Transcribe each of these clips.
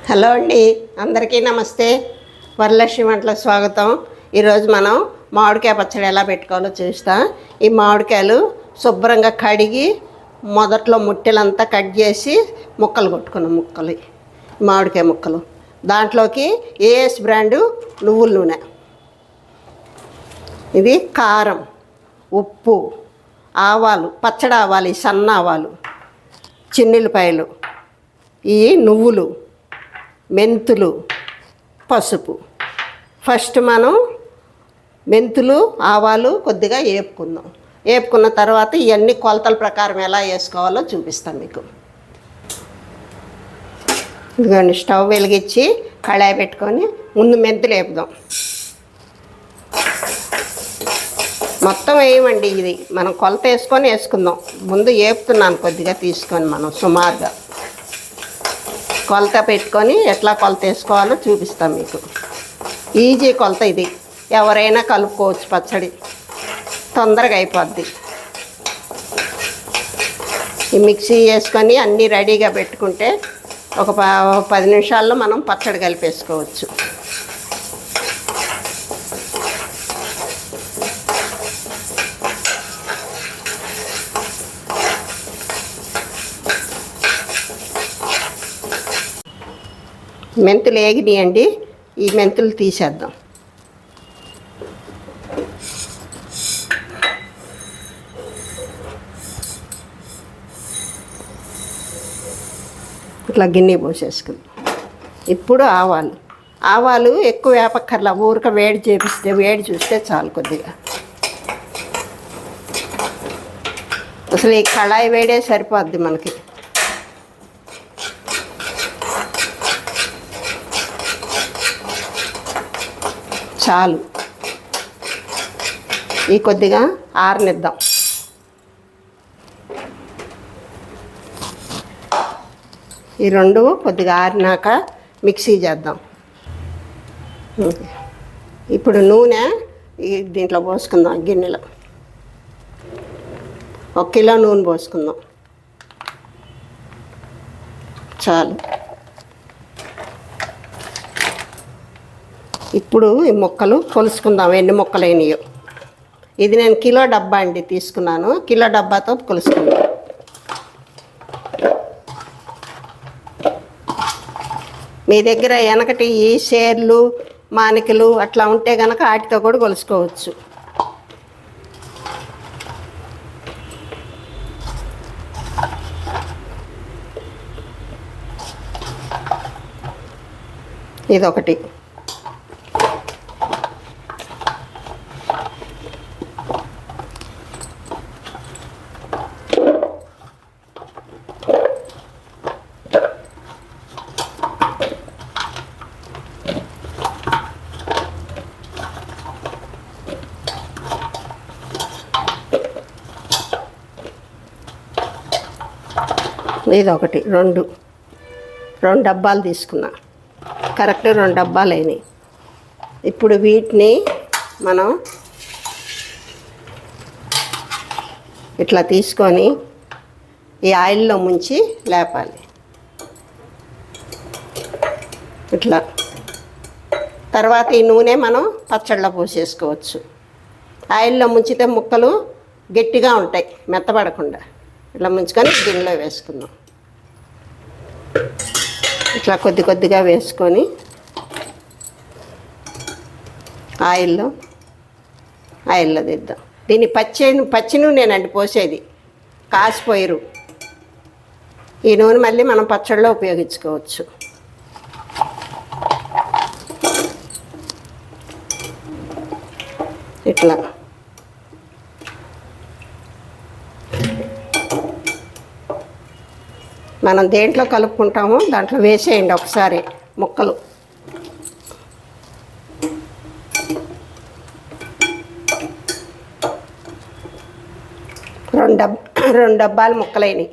Hello అండి, అందరికీ నమస్తే. వరలక్ష్మి వంటలకు స్వాగతం. ఈరోజు మనం మామిడికాయ పచ్చడి ఎలా పెట్టుకోవాలో చూస్తాం. ఈ మామిడికాయలు శుభ్రంగా కడిగి మొదట్లో ముట్టెలంతా కట్ చేసి ముక్కలు కొట్టుకున్నాం. మామిడికాయ ముక్కలు, దాంట్లోకి ఏఎస్ బ్రాండు నువ్వుల నూనె, ఇది కారం, ఉప్పు, ఆవాలు, పచ్చడి ఆవాలు, సన్న ఆవాలు, చిన్నులపాయలు, ఈ నువ్వులు, మెంతులు, పసుపు. ఫస్ట్ మనం మెంతులు ఆవాలు కొద్దిగా వేపుకుందాం. వేపుకున్న తర్వాత ఇవన్నీ కొలతల ప్రకారం ఎలా వేసుకోవాలో చూపిస్తాను మీకు. ఇదిగోండి, స్టవ్ వెలిగించి కళాయి పెట్టుకొని ముందు మెంతులు వేపుదాం. మొత్తం వేయమండి, ఇది మనం కొలత వేసుకుందాం. ముందు వేపుతున్నాను కొద్దిగా తీసుకొని, మనం సుమారుగా కొలత పెట్టుకొని ఎట్లా కొలత వేసుకోవాలో చూపిస్తాం మీకు. ఈజీ కొలత ఇది, ఎవరైనా కలుపుకోవచ్చు. పచ్చడి తొందరగా అయిపోద్ది. ఈ మిక్సీ వేసుకొని అన్నీ రెడీగా పెట్టుకుంటే ఒక 10 నిమిషాల్లో మనం పచ్చడి కలిపేసుకోవచ్చు. మెంతులు వేగినాయండి, ఈ మెంతులు తీసేద్దాం. ఇట్లా గిన్నె పోసేసుకుందాం. ఇప్పుడు ఆవాలు ఎక్కువ వేపక్కర్లా, ఊరిక వేడి చూస్తే చాలు. కొద్దిగా అసలు ఈ కళాయి వేడే సరిపోద్ది మనకి. చాలు, ఈ కొద్దిగా ఆరనిద్దాం. ఈ రెండు కొద్దిగా ఆరినాక మిక్సీ చేద్దాం. ఇప్పుడు నూనె దీంట్లో పోసుకుందాం. గిన్నెలో 1 కిలో నూనె పోసుకుందాం, చాలు. ఇప్పుడు ఈ ముక్కలు కొలుసుకుందాం, ఎన్ని ముక్కలు అయినాయో. ఇది నేను కిలో డబ్బా అండి తీసుకున్నాను, కిలో డబ్బాతో కొలుసుకుందాం. మీ దగ్గర వెనకటి ఈ షేర్లు మానికలు అట్లా ఉంటే కనుక వాటితో కూడా కొలుసుకోవచ్చు. ఇదొకటి. ఇదొకటి. రెండు డబ్బాలు తీసుకున్నా, కరెక్ట్ 2 డబ్బాలు అయినాయి. ఇప్పుడు వీటిని మనం ఇట్లా తీసుకొని ఈ ఆయిల్లో ముంచి లేపాలి. ఇట్లా తర్వాత ఈ నూనె మనం పచ్చళ్ళలో పోసేసుకోవచ్చు. ఆయిల్లో ముంచితే ముక్కలు గట్టిగా ఉంటాయి, మెత్తబడకుండా. ఇట్లా ముంచుకొని గిన్నెలో వేసుకుందాం. ఇట్లా కొద్దిగా వేసుకొని ఆయిల్లో దిద్దాం. దీన్ని పచ్చి నూనెనండి పోసేది, కాసిపోయిరు. ఈ నూనె మళ్ళీ మనం పచ్చడిలో ఉపయోగించుకోవచ్చు. ఇట్లా మనం దేంట్లో కలుపుకుంటామో దాంట్లో వేసేయండి ఒకసారి ముక్కలు. రెండు డబ్బాలు ముక్కలైనవి.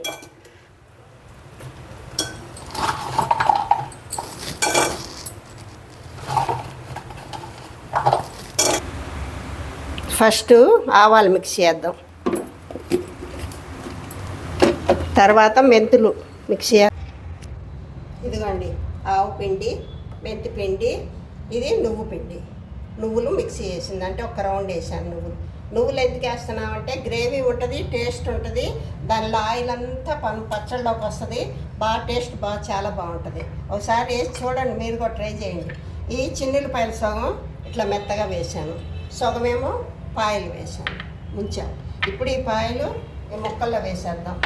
ఫస్ట్ ఆవాలు మిక్స్ చేద్దాం, తర్వాత మెంతులు మిక్సీ. ఇదిగోండి ఆవు పిండి, మెంతి పిండి, ఇది నువ్వు పిండి. నువ్వులు మిక్సీ చేసింది, అంటే ఒక రౌండ్ వేసాను. నువ్వులు ఎందుకు వేస్తున్నామంటే గ్రేవీ ఉంటుంది, టేస్ట్ ఉంటుంది, దానిలో ఆయిల్ అంతా పచ్చళ్ళలోకి వస్తుంది, బాగా టేస్ట్ చాలా బాగుంటుంది. ఒకసారి వేసి చూడండి, మీరు కూడా ట్రై చేయండి. ఈ చిన్నులపాయలు సగం ఇట్లా మెత్తగా వేసాను, సగమేమో పాయలు వేసాను, ముంచాను. ఇప్పుడు ఈ పాయలు ఈ ముక్కల్లో వేసేద్దాం.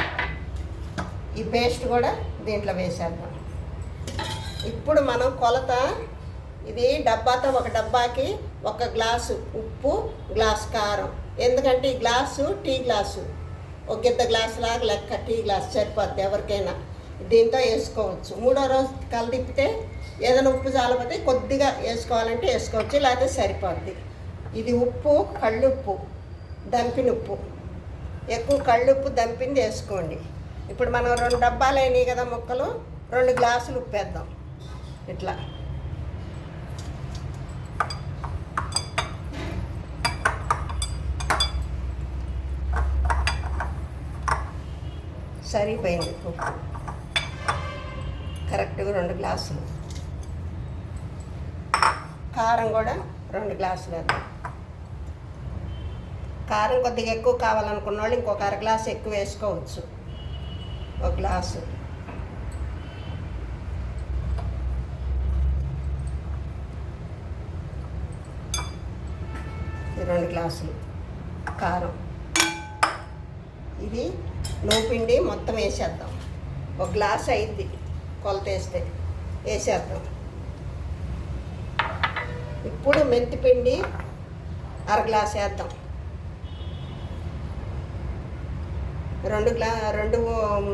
ఈ పేస్ట్ కూడా దీంట్లో వేసేద్దాం. ఇప్పుడు మనం కొలత, ఇది డబ్బాతో ఒక డబ్బాకి 1 గ్లాసు ఉప్పు, గ్లాసు కారం. ఎందుకంటే ఈ గ్లాసు టీ గ్లాసు, ఒక గిద్ద గ్లాసు లాగా లెక్క, టీ గ్లాసు సరిపోద్ది ఎవరికైనా. దీంతో వేసుకోవచ్చు. 3వ రోజు కలదిప్పితే ఏదైనా ఉప్పు చాలపోతే కొద్దిగా వేసుకోవాలంటే వేసుకోవచ్చు, లేకపోతే సరిపోద్ది. ఇది ఉప్పు, కళ్ళుప్పు, దంపిన ఉప్పు. ఎక్కువ కళ్ళుప్పు దంపింది వేసుకోండి. ఇప్పుడు మనం 2 డబ్బాలు అయినాయి కదా ముక్కలు, 2 గ్లాసులు ఉప్పు వేద్దాం. ఇట్లా సరిపోయింది ఉప్పు, కరెక్ట్గా 2 గ్లాసులు. కారం కూడా 2 గ్లాసులు వేద్దాం. కారం కొద్దిగా ఎక్కువ కావాలనుకున్న వాళ్ళు ఇంకొక 1/2 గ్లాసు ఎక్కువ వేసుకోవచ్చు. 1 గ్లాసు. ఇది 2 గ్లాసులు కారం. ఇది నూపిండి మొత్తం వేసేద్దాం. 1 గ్లాసు అయింది కొలత వేస్తే, వేసేద్దాం. ఇప్పుడు మెంతిపిండి 1/2 గ్లాసు వేద్దాం. 2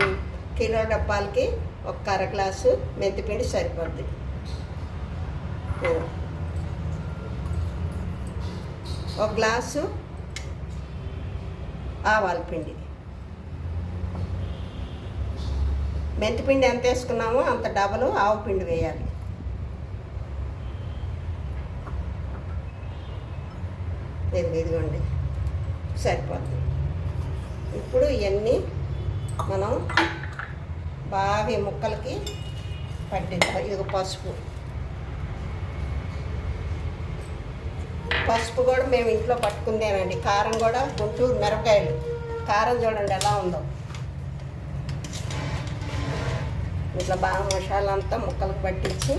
కిలో డబ్బాలకి 1/2 గ్లాసు మెంతిపిండి సరిపోద్ది. 1 గ్లాసు ఆవాల పిండి. మెంతిపిండి ఎంత వేసుకున్నామో అంత డబలు ఆవు పిండి వేయాలి. ఇదిగోండి సరిపోద్ది. ఇప్పుడు ఇవన్నీ మనం బాగా ఈ ముక్కలకి పట్టిద్దాం. ఇది పసుపు. పసుపు కూడా మేము ఇంట్లో పట్టుకుందేనండి. కారం కూడా గుంటూరు మిరపకాయలు కారం చూడండి ఎలా ఉందో. ఇట్లా బాగా మసాలా అంతా ముక్కలకు పట్టించి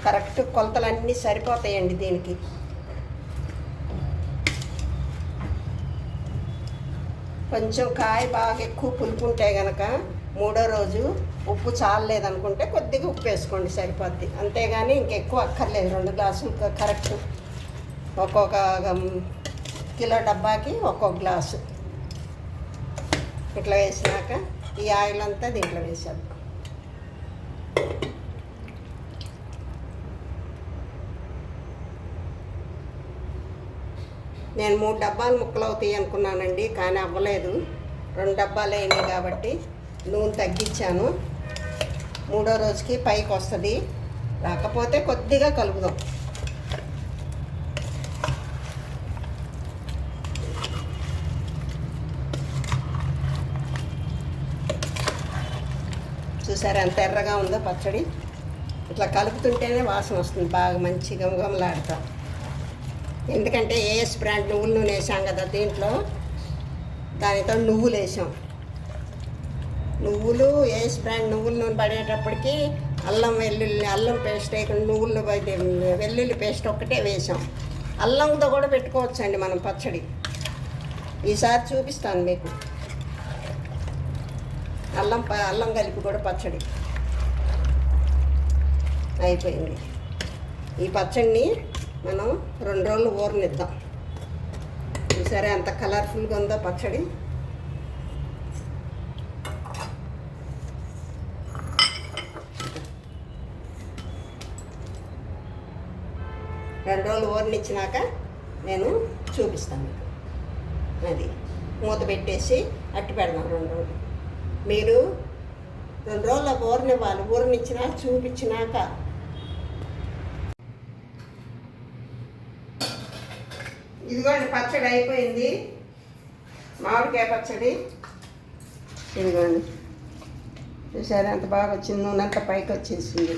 కరెక్ట్ కొలతలన్నీ సరిపోతాయండి దీనికి. కొంచెం కాయ బాగా ఎక్కువ పులుపు ఉంటే కనుక 3వ రోజు ఉప్పు చాలలేదనుకుంటే కొద్దిగా ఉప్పు వేసుకోండి, సరిపోద్ది. అంతేగాని ఇంకెక్కువ అక్కర్లేదు. 2 గ్లాసులు కరెక్ట్. ఒక్కొక్క కిలో డబ్బాకి 1 గ్లాసు. ఇట్లా వేసినాక ఈ ఆయిల్ అంతా దీంట్లో వేసేద్దాం. నేను 3 డబ్బాలు ముక్కలు అవుతాయి అనుకున్నానండి, కానీ అవ్వలేదు. 2 డబ్బాలు అయినాయి కాబట్టి నూనె తగ్గించాను. 3వ రోజుకి పైకి వస్తుంది. రాకపోతే కొద్దిగా కలుపుదాం. చూసారా ఎంత ఎర్రగా ఉందో పచ్చడి. ఇట్లా కలుపుతుంటేనే వాసన వస్తుంది, బాగా మంచి గమగమలాడతాం. ఎందుకంటే ఏఎస్ బ్రాండ్ నువ్వుల నూనె వేసాం కదా దీంట్లో, దానితో నువ్వులు వేసాం. నువ్వులు ఏఎస్ బ్రాండ్ నువ్వుల నూనె పడేటప్పటికి అల్లం పేస్ట్ వేయకుండా నువ్వులు వెల్లుల్లి పేస్ట్ ఒక్కటే వేసాం. అల్లంతో కూడా పెట్టుకోవచ్చండి మనం పచ్చడి. ఈసారి చూపిస్తాను మీకు. అల్లం కలిపి కూడా పచ్చడి అయిపోయింది. ఈ పచ్చడిని మనం 2 రోజులు ఊరనిద్దాం. చూసారా ఎంత కలర్ఫుల్గా ఉందో పచ్చడి. రెండు రోజులు ఊరనిచ్చినాక నేను చూపిస్తాను మీకు. అది మూత పెట్టేసి అట్టి పెడదాం 2 రోజులు. మీరు 2 రోజుల ఊరనివ్వాలి. ఊరనిచ్చినా చూపించినాక ఇదిగోండి పచ్చడి అయిపోయింది. మామిడికాయ పచ్చడి ఇదిగోండి, చూసారా ఎంత బాగా వచ్చింది, నూనె అంతా పైకి వచ్చేసింది,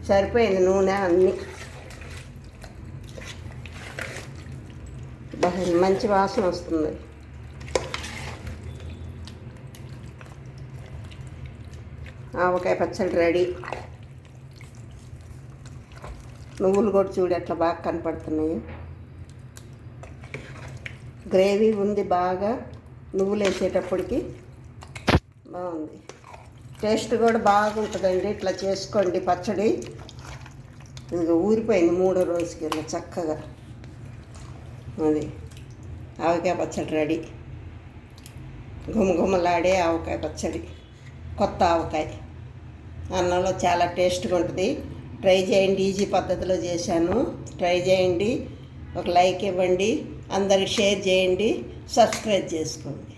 సరిపోయింది నూనె అన్నీ. మంచి వాసన వస్తుంది. ఆవకాయ పచ్చడి రెడీ. నువ్వులు కూడా చూడు ఎట్లా బాగా కనపడుతున్నాయి. గ్రేవీ ఉంది బాగా, నువ్వులు వేసేటప్పటికి బాగుంది. టేస్ట్ కూడా బాగుంటుందండి. ఇట్లా చేసుకోండి పచ్చడి. ఇది ఊరిపోయింది 3వ రోజుకి ఇలా చక్కగా. అది ఆవకాయ పచ్చడి రెడీ. గుమగుమలాడే ఆవకాయ పచ్చడి, కొత్త ఆవకాయ. అన్నంలో చాలా టేస్ట్గా ఉంటుంది. ట్రై చేయండి, ఈజీ పద్ధతిలో చేశాను. ట్రై చేయండి, ఒక లైక్ ఇవ్వండి, అందరికి షేర్ చేయండి, సబ్స్క్రైబ్ చేసుకోండి.